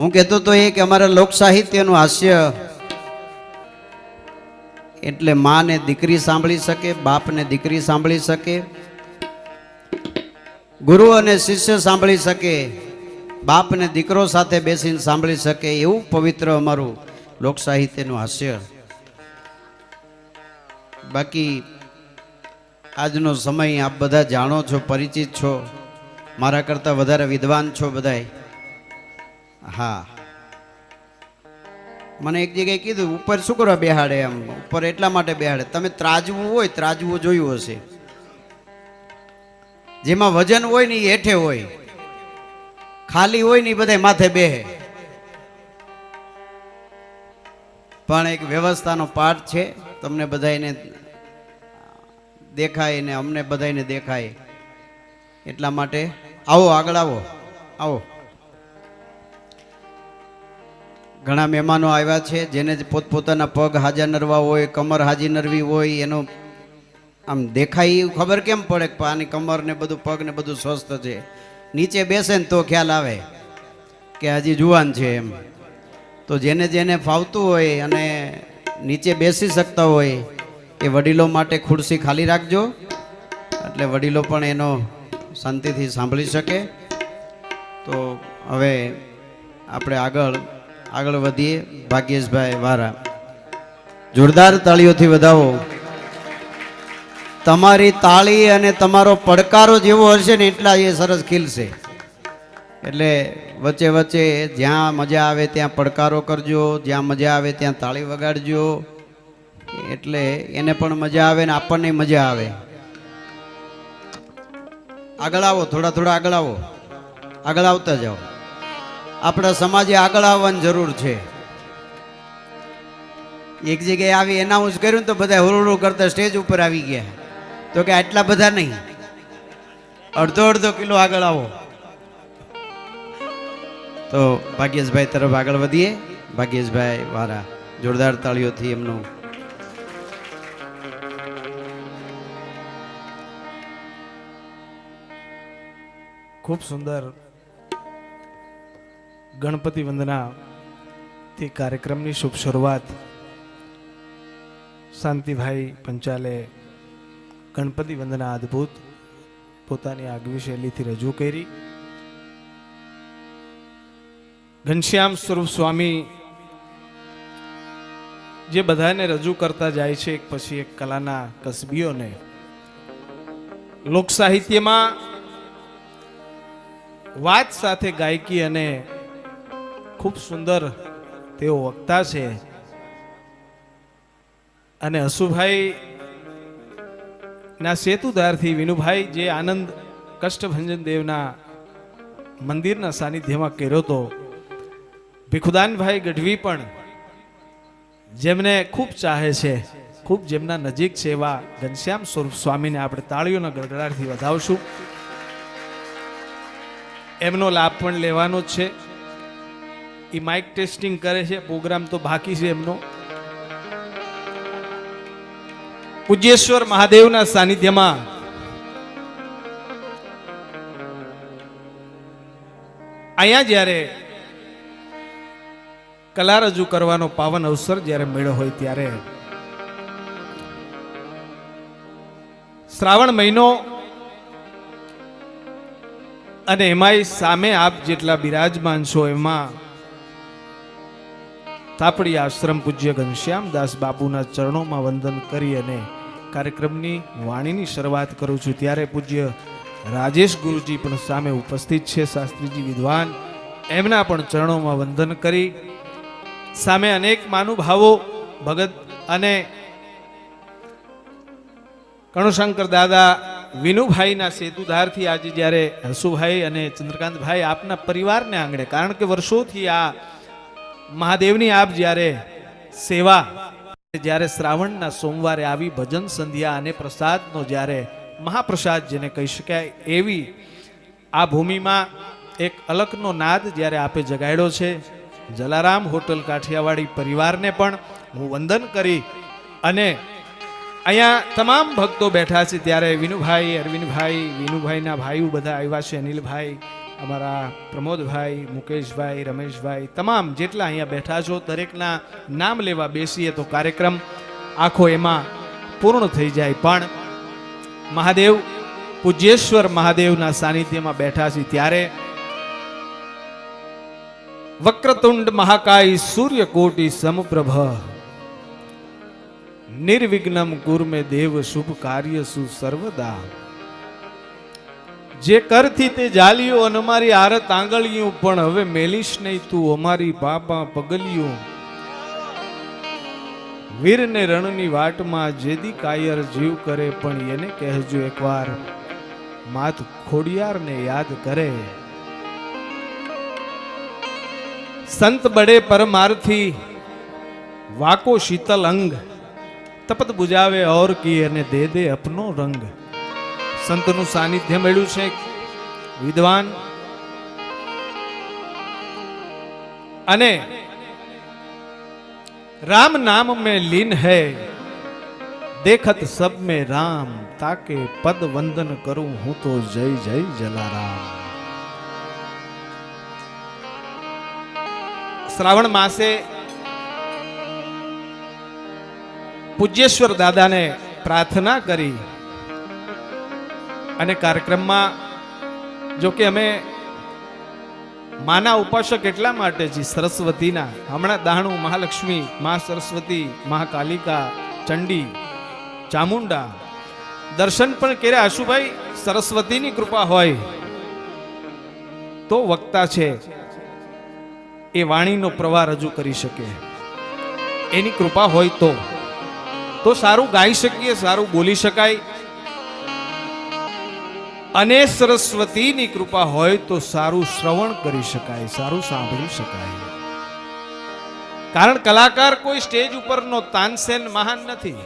હું કહેતો તો એ કે અમારા લોક સાહિત્યનું હાસ્ય એટલે માં ને દીકરી સાંભળી શકે, બાપ ને દીકરી સાંભળી શકે, ગુરુ અને શિષ્ય સાંભળી શકે, બાપ ને દીકરો સાથે બેસીને સાંભળી શકે, એવું પવિત્ર અમારું લોક સાહિત્યનું હાસ્ય. બાકી આજનો સમય આપ બધા જાણો છો, પરિચિત છો, મારા કરતા વધારે વિદ્વાન છો બધાય. હા, મને એક જગ્યાએ કીધું ઉપર શું કરવા બેહાડે, એમ ઉપર એટલા માટે બેહાડે તમે ત્રાજવું હોય, ત્રાજવું જોયું હશે, જેમાં વજન હોય ને એ હેઠે હોય, ખાલી હોય ને એ બધા માથે બેહે. પણ એક વ્યવસ્થાનો પાઠ છે, તમને બધાને દેખાય ને અમને બધાને દેખાય એટલા માટે. આવો આગળ આવો, આવો. ઘણા મહેમાનો આવ્યા છે જેને પોતપોતાના પગ હાજા નરવા હોય, કમર હાજી નરવી હોય, એનો આમ દેખાય એવું ખબર કેમ પડે કે આની કમર ને બધું પગ ને બધું સ્વસ્થ છે. નીચે બેસે ને તો ખ્યાલ આવે કે હજી જુવાન છે એમ. તો જેને જેને ફાવતું હોય અને નીચે બેસી શકતા હોય એ વડીલો માટે ખુરશી ખાલી રાખજો, એટલે વડીલો પણ એનો શાંતિથી સાંભળી શકે. તો હવે આપણે આગળ વધીએ. ભાગ્યેશભાઈ વારા, જોરદાર તાળીઓથી વધાવો. તમારી તાળી અને તમારો પડકારો જેવો હશે ને એટલા એ સરસ ખીલશે. એટલે વચ્ચે વચ્ચે જ્યાં મજા આવે ત્યાં પડકારો કરજો, જ્યાં મજા આવે ત્યાં તાળી વગાડજો, એટલે એને પણ મજા આવે ને આપણને મજા આવે. આગળ આવો, થોડા થોડા આગળ આવો, આગળ આવતા જાઓ. આપણા સમાજે આગળ આવવાની જરૂર છે. એક જગ્યાએ આવી એનાઉન્સ કર્યું તો બધા હુરડું કરતા સ્ટેજ ઉપર આવી ગયા, તો કે આટલા બધા નહીં, અડધો અડધો કિલો આગળ આવો. તો ભાગ્યેશભાઈ તરફ આગળ વધીએ. ભાગ્યેશભાઈ વારા, જોરદાર તાળીઓથી એમનું. ખૂબ સુંદર ગણપતિ વંદના તે કાર્યક્રમની શુભ શરૂઆત શાંતિભાઈ પંચાલે ગણપતિ વંદના અદ્ભુત પોતાની આગવી શૈલીથી રજૂ કરી. ઘનશ્યામ સ્વરૂપ સ્વામી જે બધાને રજૂ કરતા જાય છે એક પછી એક કલાના કસબીઓને. લોક સાહિત્યમાં વાત સાથે ગાયકી અને ખૂબ સુંદર તેઓ વક્તા છે. અને હસુભાઈ ના સેતુધારથી વિનુભાઈ જે આનંદ કષ્ટભંજન દેવના મંદિરના સાનિધ્યમાં કર્યો હતો, ભીખુદાનભાઈ ગઢવી પણ જેમને ખૂબ ચાહે છે, ખૂબ જેમના નજીક છે એવા ઘનશ્યામ સ્વરૂપ સ્વામીને આપણે તાળીઓના ગડગડાટથી વધાવશું. એમનો લાભ પણ લેવાનો જ છે. એ માઇક ટેસ્ટિંગ કરે છે, પ્રોગ્રામ તો બાકી છે એમનો. પૂજ્યેશ્વર મહાદેવના સાનિધ્યમાં અહીંયા જ્યારે કલા રજૂ કરવાનો પાવન અવસર જ્યારે મળ્યો હોય ત્યારે શ્રાવણ મહિનો અને એમાંય સામે આપ જેટલા બિરાજમાન છો એમાં તાપડી આશ્રમ પૂજ્ય ઘનશ્યામદાસ બાપુના ચરણોમાં વંદન કરી અને કાર્યક્રમની વાણીની શરૂઆત કરું છું. ત્યારે પૂજ્ય રાજેશ ગુરુજી પણ સામે ઉપસ્થિત છે, શાસ્ત્રીજી વિદ્વાન, એમના પણ ચરણોમાં વંદન કરી સામે અનેક મહાનુભાવો ભગત અને કણુશંકર દાદા વિનુભાઈના સેતુધારથી આજે જ્યારે હસુભાઈ અને ચંદ્રકાંતભાઈ આપના પરિવારને આંગણે, કારણ કે વર્ષોથી આ મહાદેવની આપ જ્યારે સેવા, જ્યારે શ્રાવણના સોમવારે આવી ભજન સંધ્યા અને પ્રસાદનો જ્યારે મહાપ્રસાદ જેને કહી શકાય એવી આ ભૂમિમાં એક અલકનો નાદ જ્યારે આપે જગાડ્યો છે. જલારામ હોટલ કાઠિયાવાડી પરિવારને પણ હું વંદન કરી અને અહીંયા તમામ ભક્તો બેઠા છે ત્યારે વિનુભાઈ, અરવિંદભાઈ, વિનુભાઈના ભાઈઓ બધા આવ્યા છે, અનિલભાઈ, અમારા પ્રમોદભાઈ, મુકેશભાઈ, રમેશભાઈ, તમામ જેટલા અહીંયા બેઠા છો દરેકના નામ લેવા બેસીએ તો કાર્યક્રમ આખો એમાં પૂર્ણ થઈ જાય. પણ મહાદેવ પૂજ્યેશ્વર મહાદેવના સાનિધ્યમાં બેઠા છે ત્યારે વક્રતુંડ મહાકાય સૂર્યકોટિ સમપ્રભ નિર્વિઘ્નમ કુર્મે દેવ શુભ કાર્યસુ સર્વદા. જે કરથી તે જાલિયો અને અમારી આરત આંગળિયું પણ હવે મેલીશ નહીં તું અમારી બાપા પગલિયું. વીરને રણની વાટમાં જેદી કાયર જીવ કરે પણ એને કહેજો એકવાર માત ખોડિયારને યાદ કરે. સંત બડે પરમાર્થી વાકો શીતલ અંગ તપત બુજાવે ઓર કી અને દે દે અપનો રંગ. સંતનું સાનિધ્ય મળ્યું છે. વિદ્વાન અને राम नाम में लीन है देखत सब में राम ताके पद वंदन करूं हूं तो जय जय जलाराम. श्रावण मासे પૂજ્યેશ્વર દાદાને પ્રાર્થના કરી અને કાર્યક્રમમાં જો કે અમે માના ઉપાસક એટલા માટે છે સરસ્વતીના. હમણાં દાહણું મહાલક્ષ્મી, મા સરસ્વતી, મહાકાલિકા, ચંડી, ચામુંડા દર્શન પણ કર્યા. આશુભાઈ, સરસ્વતીની કૃપા હોય તો વક્તા છે એ વાણીનો પ્રવાહ રજૂ કરી શકે. એની કૃપા હોય તો સારું ગાઈ શકીએ, સારું બોલી શકાય. અને સરસ્વતીની કૃપા હોય તો સારું શ્રવણ કરી શકાય, સારું સાંભળી શકાય. કારણ કલાકાર કોઈ સ્ટેજ ઉપરનો તાનસેન મહાન નથી,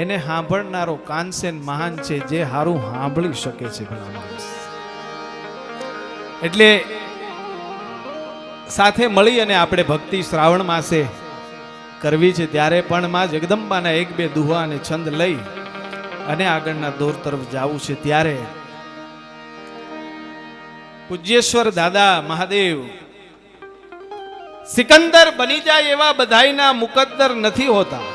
એને સાંભળનારો કાનસેન મહાન છે, જે સારું સાંભળી શકે છે ભલા માણસ. એટલે સાથે મળી અને આપણે ભક્તિ શ્રાવણ માસે કરવી છે. ત્યારે પણ માં જગદંબાના એક બે દુહા અને છંદ લઈ અને આગળના દોર તરફ જવું છે. ત્યારે પૂજ્યેશ્વર દાદા મહાદેવ સિકંદર બની જાય એવા બધાયના મુકદ્દર નથી હોતા.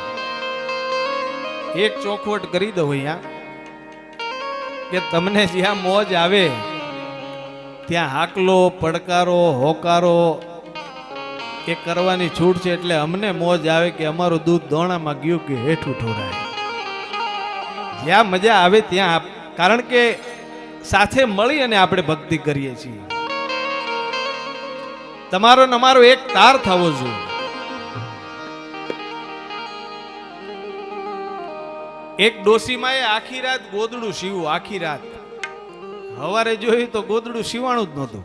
એક ચોખવટ કરી દો અહીંયા કે તમને જ્યાં મોજ આવે ત્યાં હાકલો, પડકારો, હોકારો એ કરવાની છૂટ છે. એટલે અમને મોજ આવે કે અમારું દૂધ દોણામાં ગયું કે હેઠું ઠોરાય. જ્યાં મજા આવે ત્યાં, કારણ કે સાથે મળી અને આપણે ભક્તિ કરીએ છીએ. તમારો ને અમારો એક તાર થવો જોઈએ. એક ડોસીમાં એ આખી રાત ગોદડું સીવું, આખી રાત. સવારે જોયું તો ગોદડું સીવાણું જ નહોતું.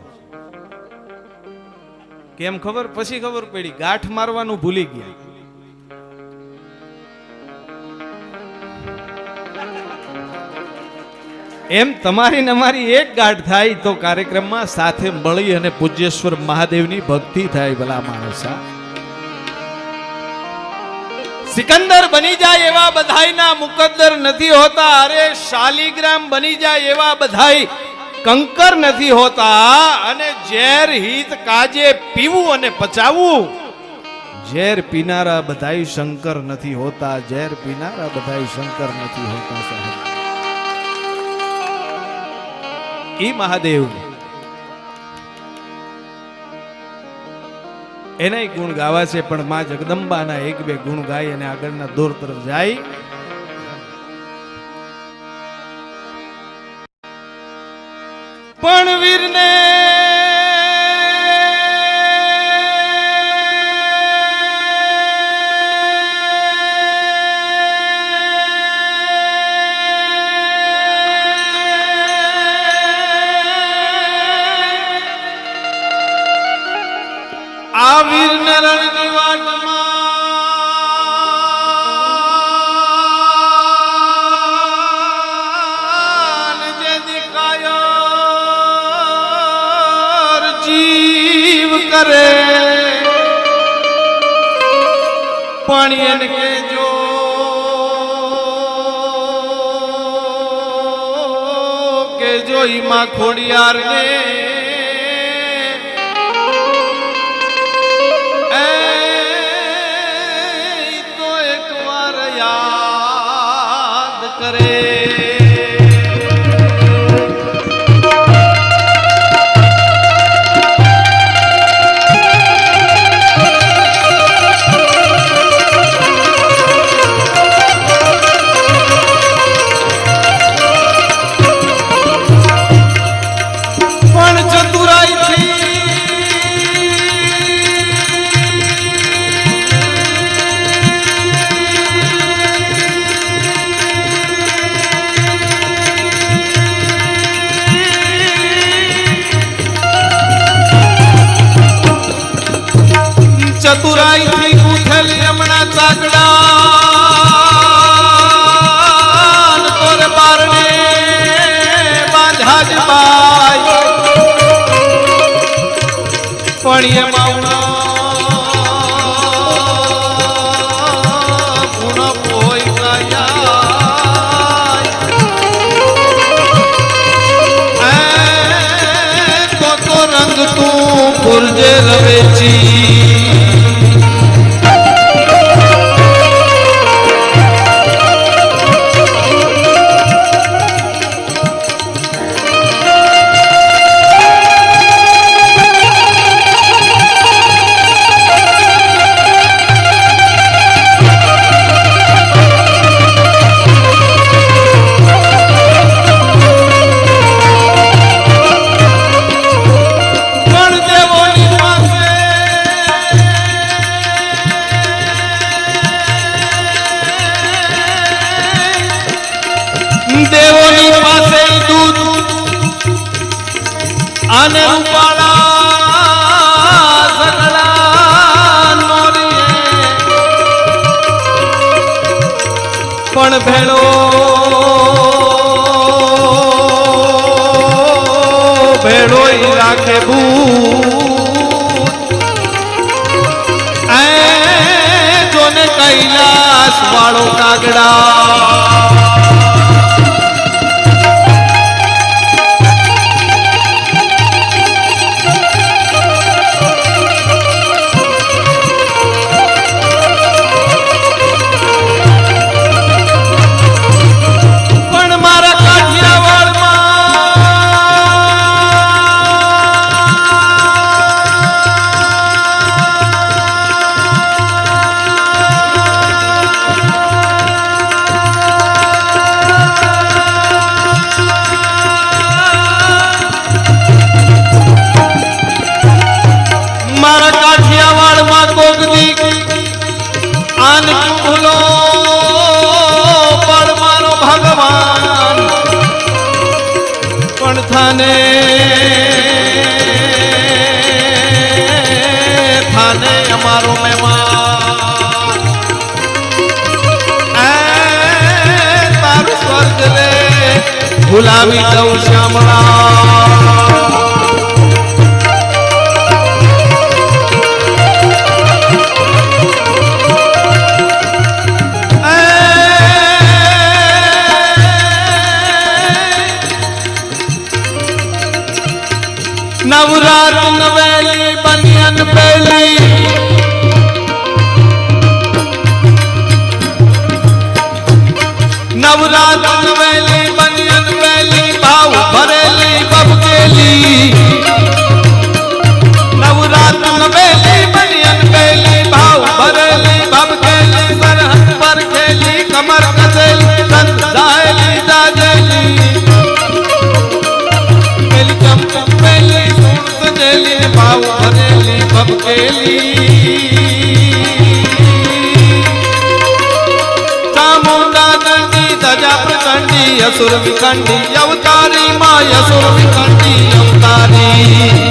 કેમ ખબર? પછી ખબર પડી, ગાંઠ મારવાનું ભૂલી ગયા. એમ તમારી ને અમારી એક ગાંઠ થાય તો કાર્યક્રમમાં સાથે મળી અને પૂજ્યેશ્વર મહાદેવની ભક્તિ થાય. ભલા માણસા, સિકંદર બની જાય એવા બધાયના મુકદ્દર નથી હોતા. અરે શાલિગ્રામ બની જાય એવા બધાય કંકર નથી હોતા. અને ઝેર હિત કાજે પીવું અને પચાવવું, ઝેર પીનારા બધાય શંકર નથી હોતા. ઝેર પીનારા બધાય શંકર નથી હોતા. સાહેબ, ઈ મહાદેવ એના ગુણ ગાવા છે. પણ માં જગદંબાના એક બે ગુણ ગાય અને આગળના દોર તરફ જાય. પણ વીરને આ વીરને રણની વાટમાં જે દિખાયો જીવ કરે, પાણી એને કેજો કે કેજો ઈ માં ખોડિયાર ને તો એકવાર યાદ કરે. ચતુરાઈ થી ઉઠેલી હમણાં ચાકડા તોર બારને બાંધા જ બાઈ પણ એ માવડા પુન કોઈ ગયા તો રંગ તું પુરજે રવેચી. દેવોની પાસે દૂધ અને રૂપાળા સગડા નોરીએ પણ ભેળો ભેળોય રાખે ભૂત જોને કૈલાસ વાળો કાગડા. થાને થાને અમારો મહેમાન તારું સ્વર્ગ રે ભૂલાવી દઉં શ્યામળા. નવરાત નવેલી બનિયન પેલી નવરાત નવેલી બનિયન પેલી ભાવ ભરેલી બબકેલી. નવરાત નવેલી બનિયન પેલી ભાવ ભરેલી બબકેલી સરહદ પર ખેલી કમર કસેલી સંધાયેલી દાજેલી પેલી ચંપુ પેલી ભાવ ભરેલી બબકેલી. ચામુંડા દંડી ધજા પ્રચંડી અસુર વિખંડી અવતારી માં અસુર વિખંડી અવતારી.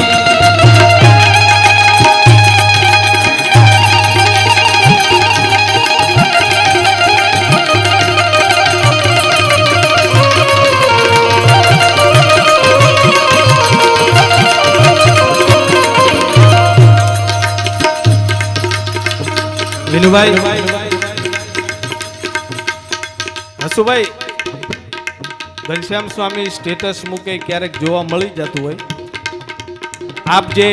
વિનુભાઈ હસુભાઈ ઘનશ્યામ સ્વામી સ્ટેટસ મૂકે ક્યારેક જોવા મળી જતું હોય. આપ જે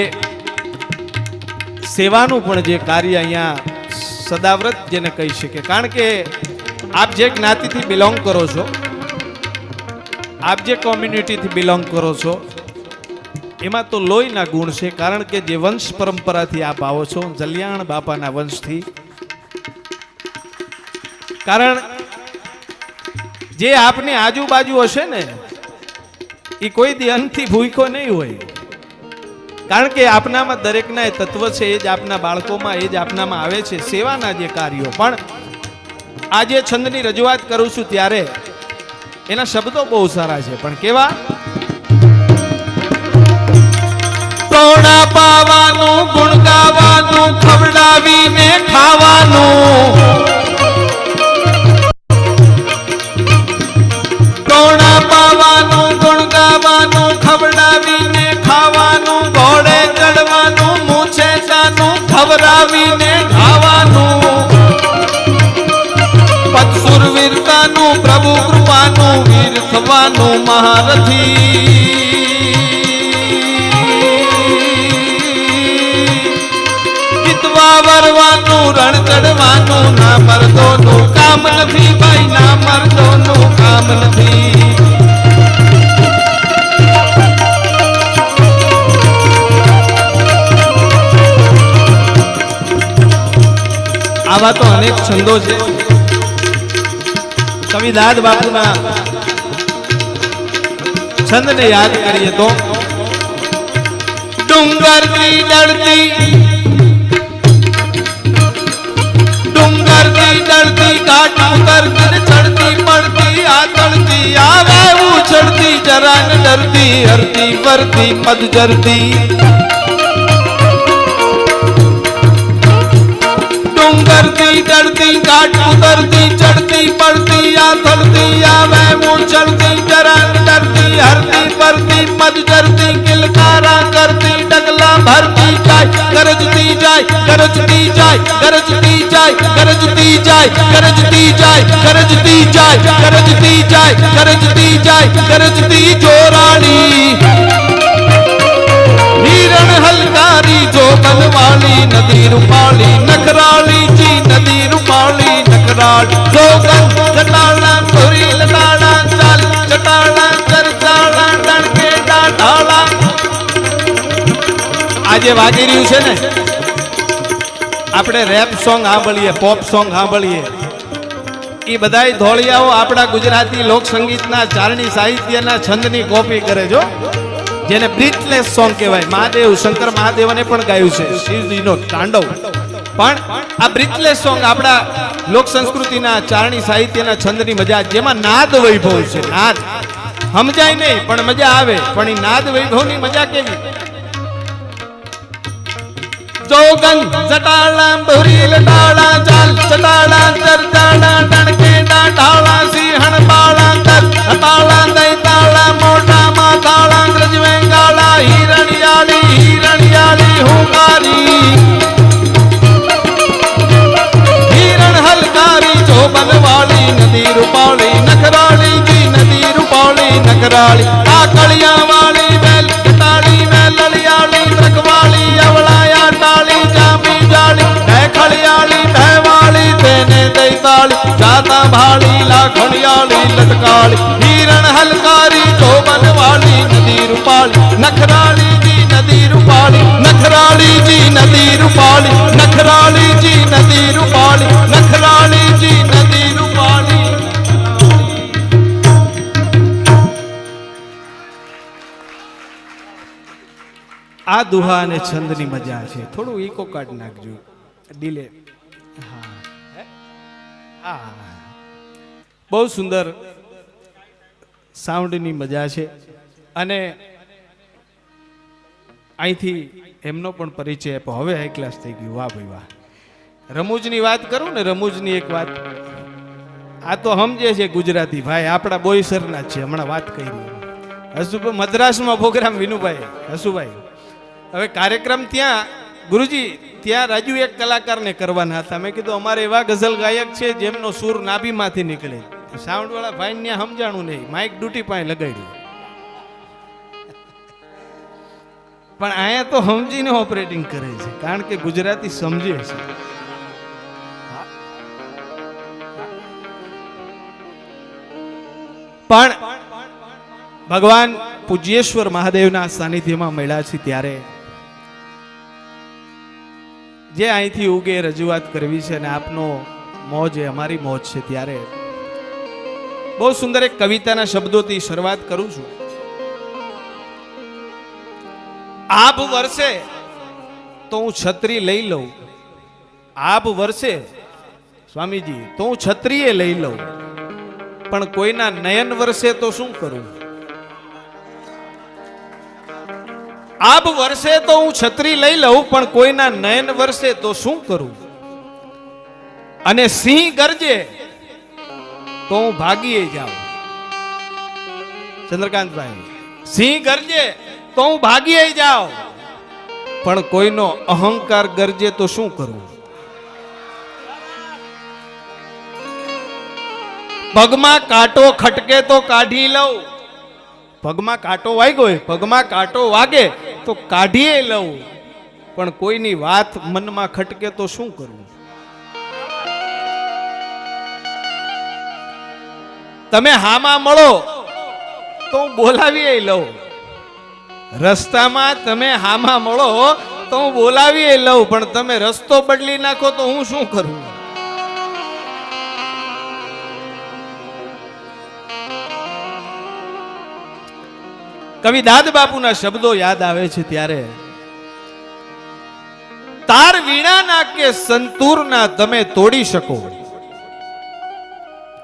સેવાનું પણ જે કાર્ય અહીંયા સદાવ્રત જેને કહી શકે, કારણ કે આપ જે જ્ઞાતિથી બિલોંગ કરો છો, આપ જે કોમ્યુનિટીથી બિલોંગ કરો છો, એમાં તો લોહીના ગુણ છે. કારણ કે જે વંશ પરંપરાથી આપ આવો છો, જલિયાણ બાપાના વંશથી, કારણ જે આપની આજુબાજુ હશે ને એ કોઈ દી અનથી ભૂખ્યો નહીં હોય. કારણ કે આપનામાં દરેકના એ તત્વ છે, એ જ આપના બાળકોમાં, એ જ આપનામાં આવે છે, સેવાના જે કાર્યો. પણ આજે છંદની રજૂઆત કરું છું ત્યારે એના શબ્દો બહુ સારા છે, પણ કેવા? સોના પાવાનું, ગુણ ગાવાનું, ખવડાવીને ખાવાનું. સોના પાવાનું, ગુણ ગાવાનું, ખવડાવીને ખાવાનું, ઘોડે ચડવાનું, મૂછે ચાનું, ખવડાવીને ખાવાનું. પત્સુર વીરતાનું, પ્રભુ કૃપાનું, વીર થવાનું મહારથી. વરવાનું, રણ ચડવાનું, ના મર્દોનું કામ નથી ભાઈ, ના મર્દોનું કામ નથી. આવા તો અનેક છંદો છે. કવિ દાદ બાપુના છંદને યાદ કરીએ તો ડુંગરની ડળતી, ડુંગરની ડળતી, ઘાટ ઉતરતી, ચડતી પડતી, આ તળતી આવે ઉછળતી, જરા ન ડરતી, હરતી ફરતી મદ જરતી. ડુંગરની ડળતી, ઘાટ ઉતરતી, ચડતી પડતી, આ તળતી આવે ઉછળતી, જરા ન ડરતી, હરતી ફરતી મદ જરતી. કિલકારા કરતી, ડગલા ભરતી જાય, ગરજતી જાય, ગરજતી જાય, ગરજતી જાય, ગરજતી જાય, ગરજતી જાય, ગરજતી જાય, ગરજતી જાય, ગરજતી જાય, ગરજતી જોરાણી. હિરણ હલકારી, જો બનવાળી, નદી રૂપાળી, નખરાળી જી, નદી રૂપાળી, નખરાળી. જોગન જટાળા, ધોરી લટાળા, ચાલ જટાળા, ચરચાળા, ડણકે ડાઢાળા. આજે વાગી રહ્યું છે ને, આપણે રેપ સોંગ સાંભળીએ, પોપ સોંગ સાંભળીએ, એ બધાય ધોળિયાઓ આપણા ગુજરાતી લોક સંગીતના, ચારણી સાહિત્યના છંદની કોપી કરે છો, જેને બ્રીથલેસ સોંગ કહેવાય. મહાદેવ, શંકર મહાદેવને પણ ગાયું છે, શિવજીનો તાંડવ. પણ આ બ્રીથલેસ સોંગ આપણા લોક સંસ્કૃતિના, ચારણી સાહિત્યના છંદની મજા, જેમાં નાદ વૈભવ છે. નાદ સમજાય નહીં પણ મજા આવે, પણ એ નાદ વૈભવની મજા કેવી? જોગન જટાળા, ભૂરી લટાળા, ચાલ ચટાળા, ચરચાળા, ડણકે ડાઢાળા, સિંહણ બાળા, દસ હતાળા, દૈતાળા, મોટા માથાળા, ગ્રજવેંગાળા, હિરણિયાળી, હિરણિયાળી હુંકારી. હિરણ હલકારી, જો બનવાળી, નદી રૂપાળી, નખરાળી જી, નદી રૂપાળી, નખરાળી. આ કળિયા વાળી, વેલ કટાળી, વેલળિયાળી, ત્રકવાળી, અવળાયા ટાળી, જામી જાળી, ખળિયાળી, ભેવાળી, તેને દૈતાળી, જાતા ભાળી, લાખણિયાળી, લટકાળી. હિરણ હલકારી, જો બનવાળી, નદી રૂપાળી, નખરાળી જી, નદી રૂપાળી, નખરાળી જી, નદી રૂપાળી, નખરાળી જી, નદી રૂપાળી, નખરાળી જી, નદી રૂપાળી. આ દુહા અને છંદની મજા છે. થોડું ઈકો કાઢી નાખજો, ડીલે. હા, બહુ સુંદર સાઉન્ડની મજા છે. અને અહીંથી એમનો પણ પરિચય આપ્યો. હવે હાઈ ક્લાસ થઈ ગયું. વાહ ભાઈ વાહ. રમૂજની વાત કરું ને, રમૂજની એક વાત, આ તો સમજે છે ગુજરાતી ભાઈ, આપણા બોઈસરના જ છે. હમણાં વાત કરી હસુભાઈ, મદ્રાસમાં પ્રોગ્રામ વિનુભાઈ, હસુભાઈ. હવે કાર્યક્રમ ત્યાં ગુરુજી, ત્યાં રાજુ એક કલાકારને કરવાના હતા. મેં કીધું અમારે એવા ગઝલ ગાયક છે જેમનો સૂર નાભીમાંથી નીકળે. સાઉન્ડ વાળા ભાઈ ને સમજાણું નહીં, માઇક ડ્યુટી પાસે લગાડ્યું. પણ અહીંયા તો સમજીને ઓપરેટિંગ કરે છે, કારણ કે ગુજરાતી સમજે છે. પણ ભગવાન પૂજ્યેશ્વર મહાદેવના સાનિધ્યમાં મળ્યા છે ત્યારે જે અહીંથી ઉગે રજૂઆત કરવી છે અને આપનો મોજ એ અમારી મોજ છે, ત્યારે બહુ સુંદર એક કવિતાના શબ્દોથી શરૂઆત કરું છું. આભ વરસે તો હું છત્રી લઈ લઉં, આભ વરસે સ્વામીજી તો હું છત્રીએ લઈ લઉં, પણ કોઈના નયન વરસે તો શું કરું? આભ વરસે તો હું છત્રી લઈ લઉં, પણ કોઈના નયન વરસે તો શું કરું? અને સિંહ ગરજે તો હું ભાગીએ જાઉં. ચંદ્રકાંતભાઈ, સિંહ ગરજે તો હું ભાગીએ જાઉં, પણ કોઈનો અહંકાર ગરજે તો શું કરું? પગમાં કાંટો ખટકે તો કાઢી લઉં, પગમાં કાંટો વાગ્યો હોય, પગમાં કાંટો વાગે તો કાઢીએ લઉં, પણ કોઈની વાત મનમાં ખટકે તો શું કરવું? તમે હામાં મળો તો હું બોલાવી લઉં, રસ્તામાં તમે હામાં મળો તો હું બોલાવી લઉં, પણ તમે રસ્તો બદલી નાખો તો હું શું કરું? કવિ દાદ બાપુના શબ્દો યાદ આવે છે ત્યારે, તાર વીણાના કે સંતૂરના તમે તોડી શકો.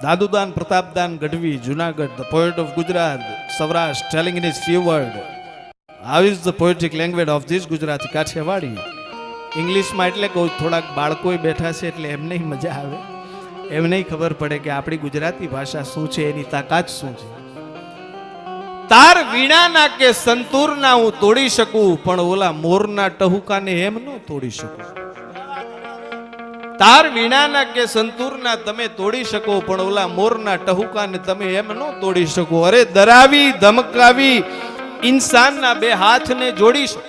Dadudan પ્રતાપદાન Gadhvi, Junagadh, the poet of Gujarat, Saurashtra, telling in his few words how is the poetic language of this Gujarati Kathiawadi. ઇંગ્લિશમાં એટલે કહું, થોડાક બાળકો બેઠા છે એટલે એમને મજા આવે, એમને ખબર પડે કે આપણી ગુજરાતી ભાષા શું છે, એની તાકાત શું છે. તાર વીણાના કે સંતૂરના હું તોડી શકું, પણ ઓલા મોરના ટહુકાને એમ ન તોડી શકું. તાર વીણાના કે સંતૂરના તમે તોડી શકો, પણ ઓલા મોરના ટહુકાને તમે એમ ન તોડી શકો. અરે ડરાવી ધમકાવી ઇન્સાનના બે હાથને જોડી શકો,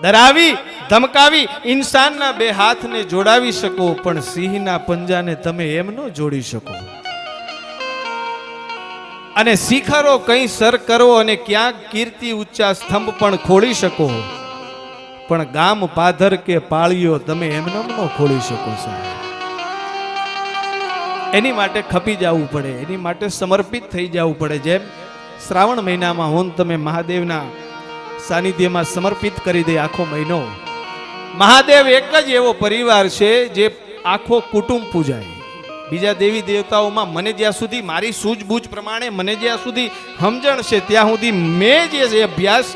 ડરાવી ધમકાવી ઇન્સાનના બે હાથને જોડાવી શકો, પણ સિંહના પંજાને તમે એમ ન જોડી શકો. અને શિખરો કઈ સર કરો અને ક્યાંક કીર્તિ ઊંચા સ્તંભ પણ ખોલી શકો, પણ ગામ પાધર કે પાળીઓ તમે એમને ન ખોલી શકો. એની માટે ખપી જવું પડે, એની માટે સમર્પિત થઈ જવું પડે. જેમ શ્રાવણ મહિનામાં હું તમે મહાદેવના સાનિધ્યમાં સમર્પિત કરી દે આખો મહિનો. મહાદેવ એક જ એવો પરિવાર છે જે આખો કુટુંબ પૂજાય. બીજા દેવી દેવતાઓમાં મને જ્યાં સુધી મારી સૂઝબૂઝ પ્રમાણે મને જ્યાં સુધી સમજણ છે ત્યાં સુધી મેં જે અભ્યાસ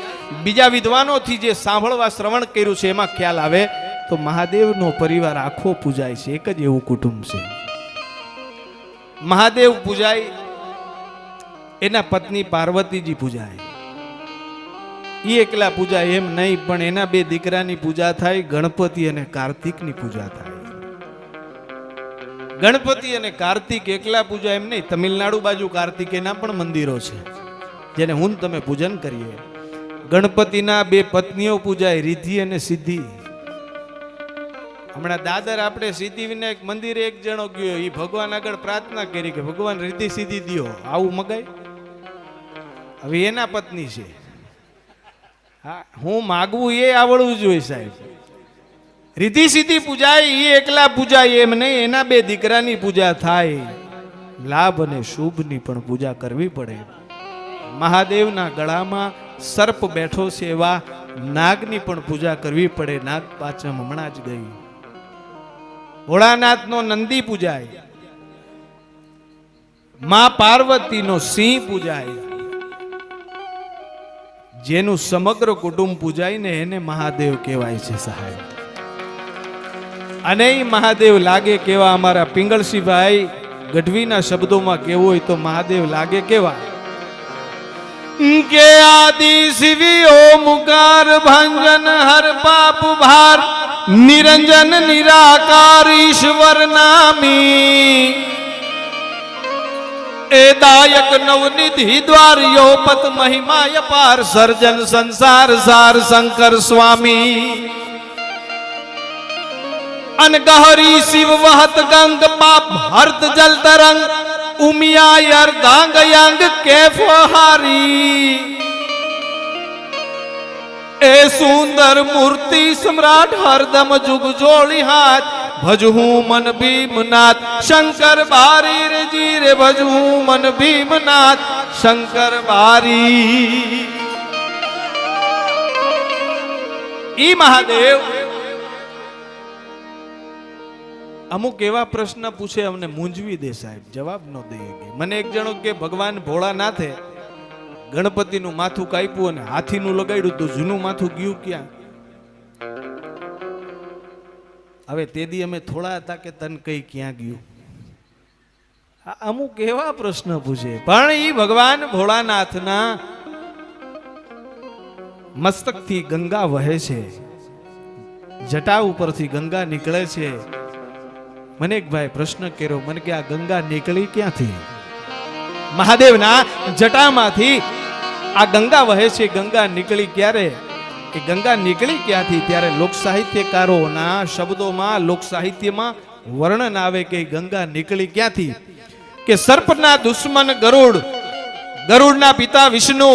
બીજા વિદ્વાનોથી જે સાંભળવા શ્રવણ કર્યું છે એમાં ખ્યાલ આવે તો મહાદેવનો પરિવાર આખો પૂજાય છે. એક જ એવું કુટુંબ છે. મહાદેવ પૂજાય, એના પત્ની પાર્વતીજી પૂજાય. એ એકલા પૂજાય એમ નહીં, પણ એના બે દીકરાની પૂજા થાય, ગણપતિ અને કાર્તિકની પૂજા થાય. ગણપતિ અને કાર્તિક એકલા પૂજા એમ નહીં, તમિલનાડુ બાજુ કાર્તિકેયના પણ મંદિરો છે જેને હું તમે પૂજન કરીએ. ગણપતિના બે પત્નીઓ પૂજાય, રિદ્ધિ અને સિદ્ધિ. હમણાં દાદર આપણે સિદ્ધિ વિનાયક મંદિરે એક જણો ગયો, એ ભગવાન આગળ પ્રાર્થના કરી કે ભગવાન રિદ્ધિ સિદ્ધિ દિયો. આવું મગાય? હવે એના પત્ની છે. હા, હું માગવું એ આવડવું જોઈએ સાહેબ. રિદ્ધિ સિદ્ધિ પૂજાય એ એકલા પૂજાય એમ નહીં, એના બે દીકરાની પૂજા થાય. લાભ અને શુભની પણ પૂજા કરવી પડે. મહાદેવના ગળામાં સર્પ બેઠો છે એવા નાગની પણ પૂજા કરવી પડે. નાગ પાંચમ હમણાં જ ગઈ. ભોળાનાથનો નંદી પૂજાય, માં પાર્વતીનો સિંહ પૂજાય. જેનું સમગ્ર કુટુંબ પૂજાય ને એને મહાદેવ કહેવાય છે સાહેબ. અને એ મહાદેવ લાગે કેવા? અમારા પિંગળસિંહભાઈ ગઢવીના શબ્દોમાં કેવું હોય તો મહાદેવ લાગે કેવા? કે આદિ શિવી ઓમકાર ભંજન હર પાપ ભાર નિરંજન નિરાકાર ઈશ્વર નામી એ દાયક નવનિધિ દ્વાર યોપત મહિમાય પાર સર્જન સંસાર સાર શંકર સ્વામી અન ગહરી શિવ વહત ગંગ પાપ હર્ત જલ તરંગ ઉમિયા અર્ધાંગ યંગ કેફ હારી એ સુંદર મૂર્તિ સમ્રાટ હરદમ જુગ જોડી હાથ ભજહું મન ભીમનાથ શંકર બારી રે જી રે ભજહું મન ભીમનાથ શંકર બારી ઈ મહાદેવ અમુક એવા પ્રશ્ન પૂછે અમને મૂંઝવી દે સાહેબ, જવાબ ન દઈએ. મને એક જણો કે ભગવાન ભોળાનાથે ગણપતિનું માથું કાપ્યું અને હાથીનું લગાડ્યું તો જૂનું માથું ગયું ક્યાં? હવે તેદી અમે થોડા હતા કે તન કઈ ક્યાં ગયું? અમુક એવા પ્રશ્ન પૂછે. પણ ઈ ભગવાન ભોળાનાથના મસ્તકથી ગંગા વહે છે, જટા ઉપરથી ગંગા નીકળે છે. મને એક ભાઈ પ્રશ્ન કર્યો, મને કે આ ગંગા નીકળી ક્યાંથી? મહાદેવના જટામાંથી આ ગંગા વહે છે. ગંગા નીકળી ક્યારે? એ ગંગા નીકળી ક્યાંથી? ત્યારે લોક સાહિત્યકારોના શબ્દોમાં, લોક સાહિત્યમાં વર્ણન આવે કે ગંગા નીકળી ક્યાંથી? કે સર્પના દુશ્મન ગરુડ, ગરુડના પિતા વિષ્ણુ,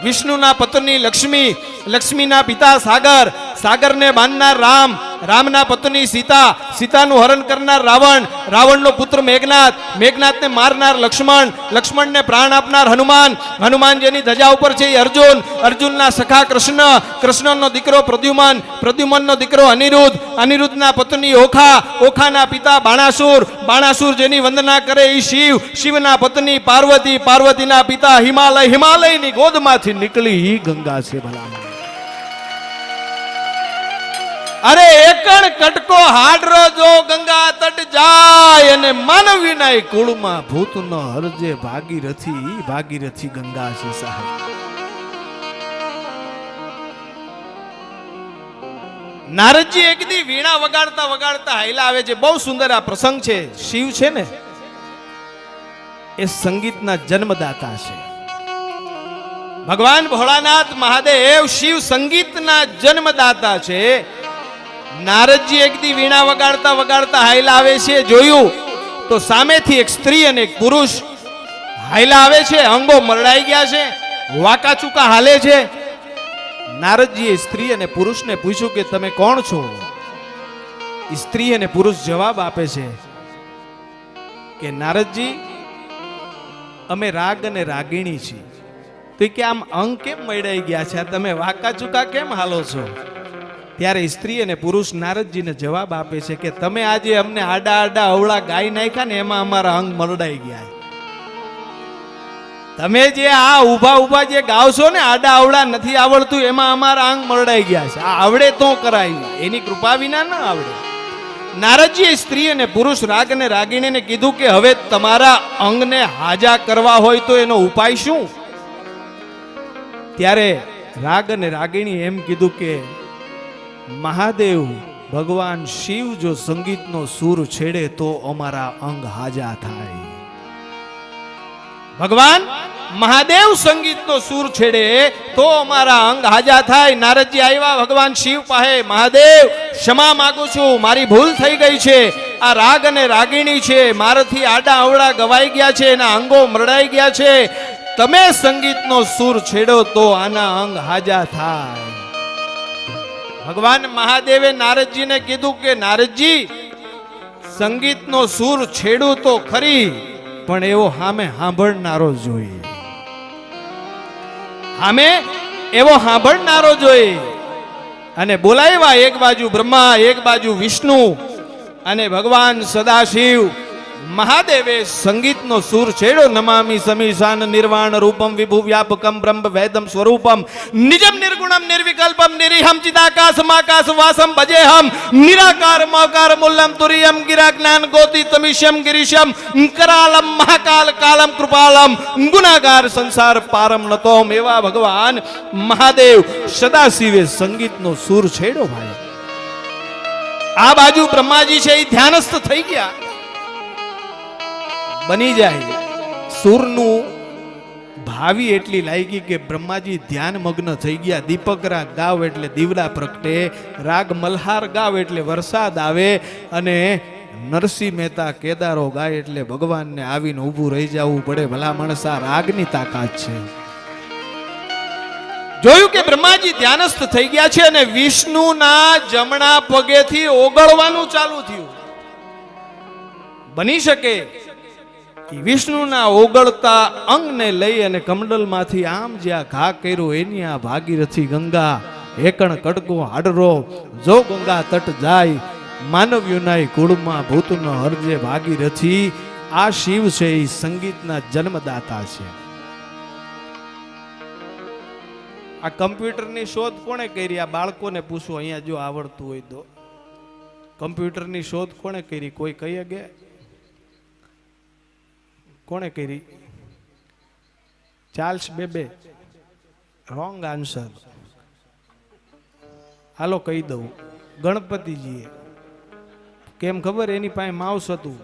વિષ્ણુના પત્ની લક્ષ્મી, લક્ષ્મીના પિતા સાગર, સાગરને બાંધનાર રામ, રામના પત્ની સીતા, સીતાનું હરણ કરનાર રાવણ, રાવણનો પુત્ર મેઘનાથ, મેઘનાથને મારનાર લક્ષ્મણ, લક્ષ્મણને પ્રાણ આપનાર હનુમાન, હનુમાન જેની ધજા ઉપર છે એ અર્જુન, અર્જુનના સખા કૃષ્ણ, કૃષ્ણનો દીકરો પ્રદ્યુમન, પ્રદ્યુમનનો દીકરો અનિરુદ્ધ, અનિરુદ્ધના પત્ની ઓખા, ઓખાના પિતા બાણાસુર, બાણાસુર જેની વંદના કરે એ શિવ, શિવના પત્ની પાર્વતી, પાર્વતીના પિતા હિમાલય, હિમાલયની ગોદમાંથી નીકળી ઈ ગંગા છે ભલામણ. અરે એકણ કટકો હાડરો જો ગંગા તટ જાય અને માનવ વિનાય કુળમાં ભૂત ન હરજે ભાગીરથી, ભાગીરથી ગંગા છે સાહેબ. નારદજી એક દી વીણા વગાડતા વગાડતા હાઈલા આવે છે. બહુ સુંદર આ પ્રસંગ છે. શિવ છે ને એ સંગીતના જન્મદાતા છે. ભગવાન ભોળાનાથ મહાદેવ શિવ સંગીતના જન્મદાતા છે. નારદજી એક દી વીણા વગાડતા વગાડતા હાઈલા આવે છે. જોયું તો સામેથી એક સ્ત્રી અને એક પુરુષ હાઈલા આવે છે. અંગો મરડાઈ ગયા છે, વાકા ચૂકા હાલે છે. નારદજીએ સ્ત્રી અને પુરુષને પૂછ્યું કે તમે કોણ છો? સ્ત્રી અને પુરુષ જવાબ આપે છે કે નારદજી અમે રાગ અને રાગીણી છીએ. તો કે આમ અંગ કેમ મરડાઈ ગયા છે, તમે વાકા ચૂકા કેમ હાલો છો? ત્યારે સ્ત્રી અને પુરુષ નારદજીને જવાબ આપે છે કે તમે આજે અમને આડા આડા અવળા ગાય નાખ્યા ને એમાં અમારા અંગ મરડાઈ ગયા. તમે જે આ ઊભા ઊભા જે ગાવ છો ને આડા અવળા નથી આવડતું એમાં અમારા અંગ મરડાઈ ગયા છે. આ આવડે તો કરાય, એની કૃપા વિના ન આવડે. નારદજીએ સ્ત્રી અને પુરુષ રાગ અને રાગીણીને કીધું કે હવે તમારા અંગને હાજા કરવા હોય તો એનો ઉપાય શું? ત્યારે રાગ અને રાગીણી એમ કીધું કે મહાદેવ ભગવાન શિવ જો સંગીતનો સૂર છેડે તો અમારા અંગ હાજા થાય. ભગવાન મહાદેવ સંગીતનો સૂર છેડે તો અમારા અંગ હાજા થાય. નારદજી આવ્યા ભગવાન શિવ પાસે. મહાદેવ ક્ષમા માંગુ છું, મારી ભૂલ થઈ ગઈ છે. આ રાગ અને રાગીણી છે, મારાથી આડા અવળા ગવાઈ ગયા છે, એના અંગો મરડાઈ ગયા છે. તમે સંગીતનો સૂર છેડો તો આના અંગ હાજા થાય. ભગવાન મહાદેવે નારદજીને કીધું કે નારદજી સંગીતનો સૂર છેડું તો ખરી, પણ એવો સામે સાંભળનારો જોઈએ. સામે એવો સાંભળનારો જોઈએ. અને બોલાવ્યા એક બાજુ બ્રહ્મા, એક બાજુ વિષ્ણુ અને ભગવાન સદાશિવ મહાદેવે સંગીતનો સૂર છેડો. નમામિ સમીશાન નિર્વાણ રૂપમ વિભુ વ્યાપકમ બ્રહ્મ વેદમ સ્વરૂપમ નિજમ નિર્ગુણમ નિર્વિકલ્પમ નિરીહમ ચિદાકાશમાકાશ વાસમ ભજેહમ નિરાકાર મકાર મૂલમ તુરિયમ ગિરા જ્ઞાન ગોતિ તમિષ્યમ ગિરીશમ કરાલમ મહાકાલ કાલમ કૃપાલમ ગુનાગાર સંસાર પારમ નતોમ. એવા ભગવાન મહાદેવ સદાશિવે સંગીતનો સૂર છેડો. ભાઈ આ બાજુ બ્રહ્માજી છે એ ધ્યાનસ્થ થઈ ગયા. બની જાય સૂરનું ભાવી એટલી લાગી કે બ્રહ્માજી ધ્યાન મગ્ન થઈ ગયા. દીપક રાગ ગાવ એટલે દીવડા પ્રગટે, રાગ મલ્હાર ગાવ એટલે વરસાદ આવે, અને નરસિંહ મહેતા કેદારો ગાય એટલે ભગવાનને આવીને ઊભું રહી જવું પડે. ભલા માણસ, આ રાગની તાકાત છે. જોયું કે બ્રહ્માજી ધ્યાનસ્થ થઈ ગયા છે અને વિષ્ણુના જમણા પગેથી ઓગળવાનું ચાલુ થયું. બની શકે કે વિષ્ણુના ઓગળતા અંગને લઈ અને કમંડલમાંથી આમ જ્યાં ઘા કર્યો એની આ ભાગીરથી ગંગા એકણ કડકો હાડરો જો ગંગા તટ જાય માનવ યુનાય કુળમાં ભૂતનો હરજે ભાગીરથી. આ શિવ છે, એ સંગીતના જન્મદાતા છે. આ કમ્પ્યુટરની શોધ કોણે કરી? આ બાળકોને પૂછો, અહીંયા જો આવડતું હોય તો. કમ્પ્યુટરની શોધ કોણે કરી? કોઈ કહી શકે? કોણે કરી? Charles Babbage. Wrong answer. હાલો કહી દઉં, ગણપતિજીએ. કેમ ખબર? એની પાસે માઉસ હતું.